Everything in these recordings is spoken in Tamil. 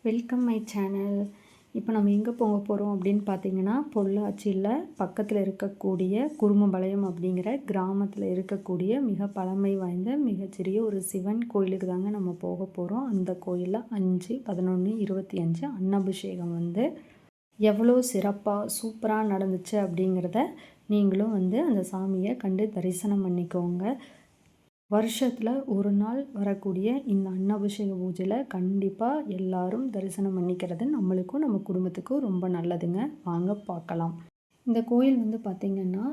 Welcome my channel. இப்போ நம்ம எங்கே போக போகிறோம் அப்படின்னு பார்த்தீங்கன்னா, பொள்ளாச்சியில் பக்கத்தில் இருக்கக்கூடிய குருமபாளையம் அப்படிங்கிற கிராமத்தில் இருக்கக்கூடிய மிக பழமை வாய்ந்த மிகச்சிறிய ஒரு சிவன் கோயிலுக்கு தாங்க நம்ம போக போகிறோம். அந்த கோயிலில் 5/11/25 அன்னாபிஷேகம் எவ்வளோ சிறப்பாக சூப்பராக நடந்துச்சு அப்படிங்கிறத நீங்களும் அந்த சாமியை கண்டு தரிசனம் பண்ணிக்கோங்க. வருஷத்தில் ஒரு நாள் வரக்கூடிய இந்த அன்னாபிஷேக பூஜையில் கண்டிப்பாக எல்லாரும் தரிசனம் பண்ணிக்கிறது நம்மளுக்கும் நம்ம குடும்பத்துக்கும் ரொம்ப நல்லதுங்க. வாங்க பார்க்கலாம். இந்த கோயில் பார்த்திங்கன்னா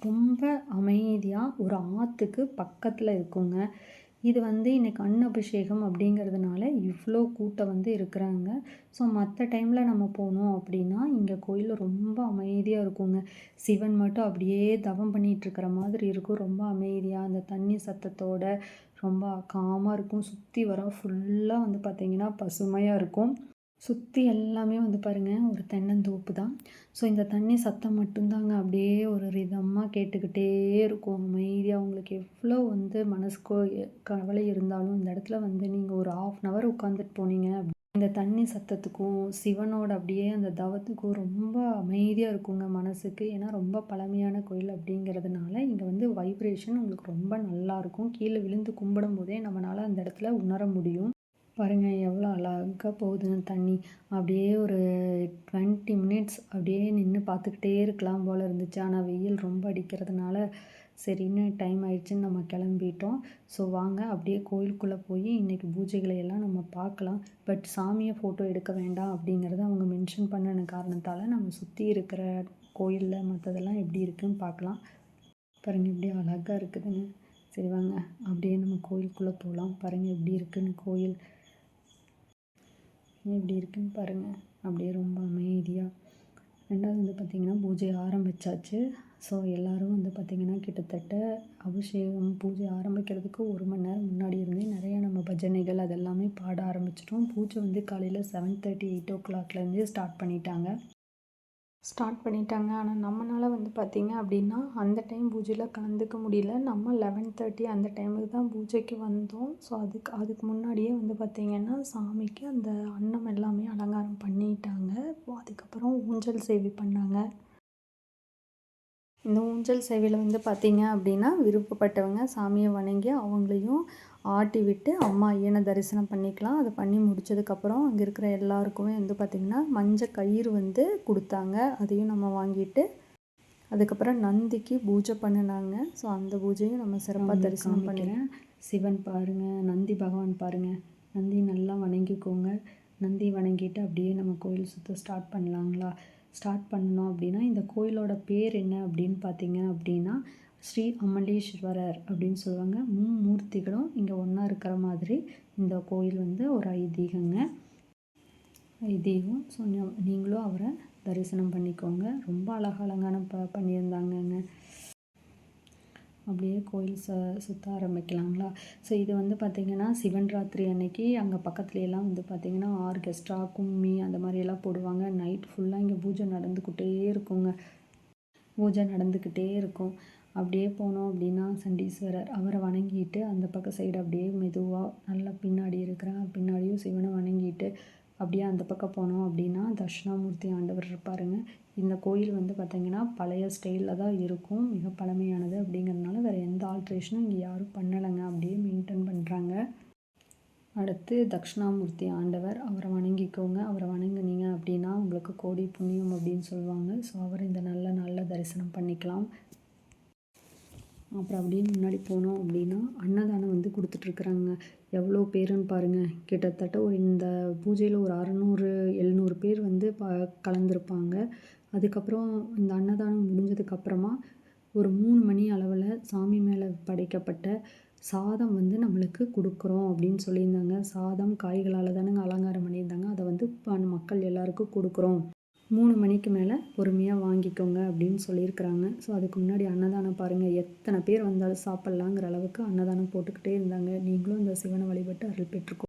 ரொம்ப அமைதியாக ஒரு ஆற்றுக்கு பக்கத்தில் இருக்குங்க. இது இன்றைக்கி அன்னாபிஷேகம் அப்படிங்கிறதுனால இவ்வளோ கூட்டம் இருக்கிறாங்க. ஸோ மற்ற டைமில் நம்ம போனோம் அப்படின்னா இங்கே கோயிலில் ரொம்ப அமைதியாக இருக்குங்க. சிவன் மட்டும் அப்படியே தவம் பண்ணிகிட்ருக்கிற மாதிரி இருக்கும். ரொம்ப அமைதியாக அந்த தண்ணி சத்தத்தோட ரொம்ப காமாக இருக்கும். சுற்றி வர ஃபுல்லாக பார்த்திங்கன்னா பசுமையாக இருக்கும். சுற்றி எல்லாமே பாருங்கள் ஒரு தென்னந்தோப்பு தான். ஸோ இந்த தண்ணி சத்தம் மட்டும்தாங்க அப்படியே ஒரு ரிதமாக கேட்டுக்கிட்டே இருக்கும். அமைதியாக உங்களுக்கு எவ்வளோ மனசுக்கோ கவலை இருந்தாலும் இந்த இடத்துல நீங்கள் ஒரு 1/2 hour உட்காந்துட்டு போனீங்க. இந்த தண்ணி சத்தத்துக்கும் சிவனோட அப்படியே அந்த தவத்துக்கும் ரொம்ப அமைதியாக இருக்குங்க மனசுக்கு. ஏன்னா ரொம்ப பழமையான கோயில் அப்படிங்கிறதுனால இங்கே வைப்ரேஷன் உங்களுக்கு ரொம்ப நல்லாயிருக்கும். கீழே விழுந்து கும்பிடும் போதே நம்மளால் அந்த இடத்துல உணர முடியும். பாருங்கள் எவ்வளோ அழகாக போகுதுன்னு தண்ணி. அப்படியே ஒரு 20 minutes அப்படியே நின்று பார்த்துக்கிட்டே இருக்கலாம் போல் இருந்துச்சு. ஆனால் வெயில் ரொம்ப அடிக்கிறதுனால சரின்னு டைம் ஆயிடுச்சுன்னு நம்ம கிளம்பிட்டோம். ஸோ வாங்க அப்படியே கோயிலுக்குள்ளே போய் இன்றைக்கி பூஜைகளை எல்லாம் நம்ம பார்க்கலாம். பட் சாமியை ஃபோட்டோ எடுக்க வேண்டாம் அப்படிங்கிறத அவங்க மென்ஷன் பண்ணின காரணத்தால் நம்ம சுற்றி இருக்கிற கோயிலில் மற்றதெல்லாம் எப்படி இருக்குதுன்னு பார்க்கலாம். பாருங்கள் எப்படி அழகாக இருக்குதுன்னு. சரி வாங்க அப்படியே நம்ம கோயிலுக்குள்ளே போகலாம். பாருங்கள் எப்படி இருக்குதுன்னு கோயில் எப்படி இருக்குன்னு பாருங்கள். அப்படியே ரொம்ப அமைதியாக. ரெண்டாவது பார்த்திங்கன்னா பூஜை ஆரம்பித்தாச்சு. ஸோ எல்லோரும் பார்த்திங்கன்னா கிட்டத்தட்ட அபிஷேகம் பூஜை ஆரம்பிக்கிறதுக்கு 1 மணி நேரம் முன்னாடி இருந்தே நிறையா நம்ம பஜனைகள் அதெல்லாமே பாட ஆரம்பிச்சிட்டோம். பூஜை காலையில் 7:30 8 o'clockலேருந்தே ஸ்டார்ட் பண்ணிட்டாங்க. ஆனால் நம்மளால் பார்த்திங்க அப்படின்னா அந்த டைம் பூஜையில் கலந்துக்க முடியல. நம்ம 11:30 அந்த டைமுக்கு தான் பூஜைக்கு வந்தோம். ஸோ அதுக்கு முன்னாடியே பார்த்திங்கன்னா சாமிக்கு அந்த அன்னம் எல்லாமே அலங்காரம் பண்ணிட்டாங்க. அதுக்கப்புறம் ஊஞ்சல் சேவை பண்ணாங்க. இந்த ஊஞ்சல் சேவையில் பார்த்திங்க அப்படின்னா விருப்பப்பட்டவங்க சாமியை வணங்கி அவங்களையும் ஆட்டி விட்டு அம்மா ஐயனை தரிசனம் பண்ணிக்கலாம். அதை பண்ணி முடித்ததுக்கப்புறம் அங்கே இருக்கிற எல்லாருக்குமே பார்த்திங்கன்னா மஞ்சள் கயிறு கொடுத்தாங்க. அதையும் நம்ம வாங்கிட்டு அதுக்கப்புறம் நந்திக்கு பூஜை பண்ணினாங்க. ஸோ அந்த பூஜையும் நம்ம சிறப்பாக தரிசனம் பண்ணிடுறேன். சிவன் பாருங்கள், நந்தி பகவான் பாருங்கள். நந்தி நல்லா வணங்கிக்கோங்க. நந்தி வணங்கிட்டு அப்படியே நம்ம கோயில் சுற்ற ஸ்டார்ட் பண்ணணும் அப்படின்னா இந்த கோயிலோட பேர் என்ன அப்படின்னு பார்த்தீங்க அப்படின்னா ஸ்ரீ அமலேஸ்வரர் அப்படின்னு சொல்லுவாங்க. மும்மூர்த்திகளும் இங்கே ஒன்றா இருக்கிற மாதிரி இந்த கோயில் ஒரு ஐதீகம். ஸோ நீங்களும் அவரை தரிசனம் பண்ணிக்கோங்க. ரொம்ப அலங்காரம் பண்ணியிருந்தாங்கங்க. அப்படியே கோயில் சுற்ற ஆரம்பிக்கலாங்களா. ஸோ இது பார்த்திங்கன்னா சிவன் ராத்திரி அன்னைக்கு அங்கே பக்கத்துலலாம் பார்த்திங்கன்னா ஆர்கெஸ்ட்ரா கும்மி அந்த மாதிரியெல்லாம் போடுவாங்க. நைட் ஃபுல்லாக இங்கே பூஜை நடந்துக்கிட்டே இருக்கும். அப்படியே போனோம் அப்படின்னா சண்டீஸ்வரர் அவரை வணங்கிட்டு அந்த பக்கம் சைடு அப்படியே மெதுவாக நல்லா பின்னாடியும் சிவனை வணங்கிட்டு அப்படியே அந்த பக்கம் போனோம் அப்படின்னா தட்சிணாமூர்த்தி ஆண்டவர் இருப்பாருங்க. இந்த கோயில் பார்த்திங்கன்னா பழைய ஸ்டைலில் தான் இருக்கும். மிக பழமையானது அப்படிங்கிறதுனால வேறு எந்த ஆல்ட்ரேஷனும் இங்கே யாரும் பண்ணலைங்க. அப்படியே மெயின்டைன் பண்ணுறாங்க. அடுத்து தட்சிணாமூர்த்தி ஆண்டவர் அவரை வணங்கிக்கோங்க. அவரை வணங்குனீங்க அப்படின்னா உங்களுக்கு கோடி புண்ணியம் அப்படின்னு சொல்லுவாங்க. ஸோ அவரை இந்த நல்ல தரிசனம் பண்ணிக்கலாம். அப்புறம் அப்படியே முன்னாடி போனோம் அப்படின்னா அன்னதானம் கொடுத்துட்ருக்குறாங்க. எவ்வளோ பேருன்னு பாருங்கள். கிட்டத்தட்ட இந்த பூஜையில் ஒரு 600-700 பேர் கலந்துருப்பாங்க. அதுக்கப்புறம் இந்த அன்னதானம் முடிஞ்சதுக்கப்புறமா ஒரு 3 மணி அளவில் சாமி மேலே படைக்கப்பட்ட சாதம் நம்மளுக்கு கொடுக்குறோம் அப்படின்னு சொல்லியிருந்தாங்க. சாதம் காய்களால் தானேங்க அலங்காரம் பண்ணியிருந்தாங்க. அதை மக்கள் எல்லாருக்கும் கொடுக்குறோம். 3 மணிக்கு மேலே பொறுமையாக வாங்கிக்கோங்க அப்படின்னு சொல்லியிருக்கிறாங்க. ஸோ அதுக்கு முன்னாடி அன்னதானம் பாருங்கள். எத்தனை பேர் வந்தாலும் சாப்பிட்லாங்கிற அளவுக்கு அன்னதானம் போட்டுக்கிட்டே இருந்தாங்க. நீங்களும் இந்த சிவனை வழிபட்டு அருள் பெற்றுக்கோ.